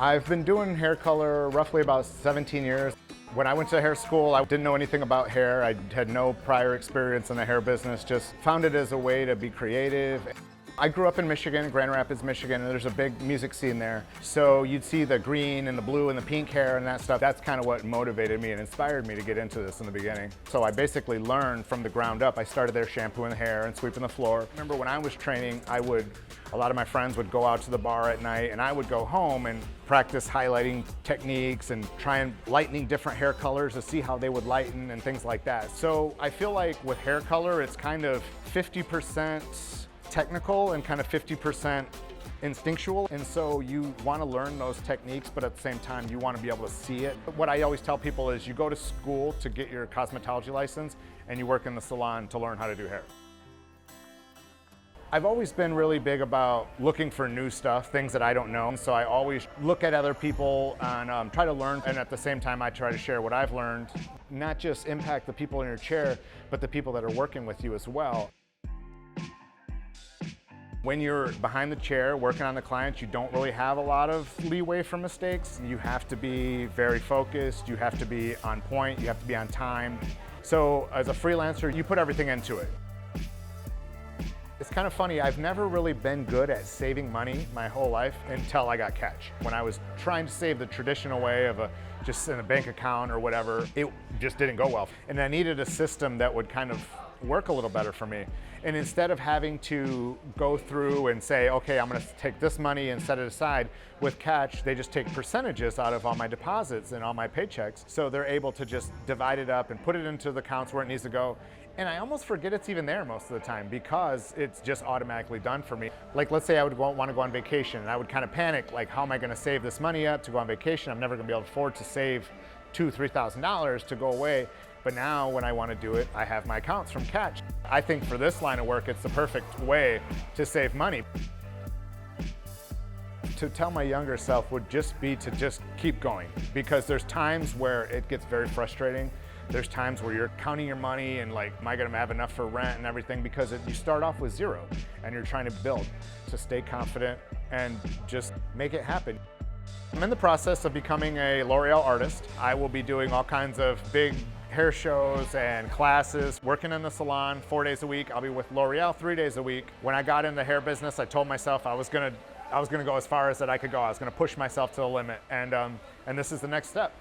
I've been doing hair color roughly about 17 years. When I went to hair school, I didn't know anything about hair. I had no prior experience in the hair business, just found it as a way to be creative. I grew up in Michigan, Grand Rapids, Michigan, and there's a big music scene there. So you'd see the green and the blue and the pink hair and that stuff. That's kind of what motivated me and inspired me to get into this in the beginning. So I basically learned from the ground up. I started there shampooing the hair and sweeping the floor. Remember when I was training, a lot of my friends would go out to the bar at night and I would go home and practice highlighting techniques and try and lightening different hair colors to see how they would lighten and things like that. So I feel like with hair color, it's kind of 50% technical and kind of 50% instinctual. And so you want to learn those techniques, but at the same time, you want to be able to see it. What I always tell people is you go to school to get your cosmetology license and you work in the salon to learn how to do hair. I've always been really big about looking for new stuff, things that I don't know. So I always look at other people and try to learn. And at the same time, I try to share what I've learned, not just impact the people in your chair, but the people that are working with you as well. When you're behind the chair working on the clients, you don't really have a lot of leeway for mistakes. You have to be very focused, you have to be on point, you have to be on time. So as a freelancer, you put everything into it. It's kind of funny, I've never really been good at saving money my whole life until I got Catch. When I was trying to save the traditional way of just in a bank account or whatever, it just didn't go well. And I needed a system that would kind of work a little better for me. And instead of having to go through and say, okay, I'm gonna take this money and set it aside, with Catch, they just take percentages out of all my deposits and all my paychecks. So they're able to just divide it up and put it into the accounts where it needs to go. And I almost forget it's even there most of the time because it's just automatically done for me. Like let's say I would want to go on vacation and I would kind of panic, like how am I gonna save this money up to go on vacation? I'm never gonna be able to afford to save $2,000, $3,000 to go away. But now when I want to do it, I have my accounts from Catch. I think for this line of work, it's the perfect way to save money. To tell my younger self would just be to just keep going, because there's times where it gets very frustrating. There's times where you're counting your money and like, am I gonna have enough for rent and everything? Because you start off with zero and you're trying to build. To stay confident and just make it happen. I'm in the process of becoming a L'Oreal artist. I will be doing all kinds of big hair shows and classes, working in the salon 4 days a week. I'll be with L'Oreal 3 days a week. When I got in the hair business, I told myself I was gonna go as far as that I could go. I was gonna push myself to the limit, and this is the next step.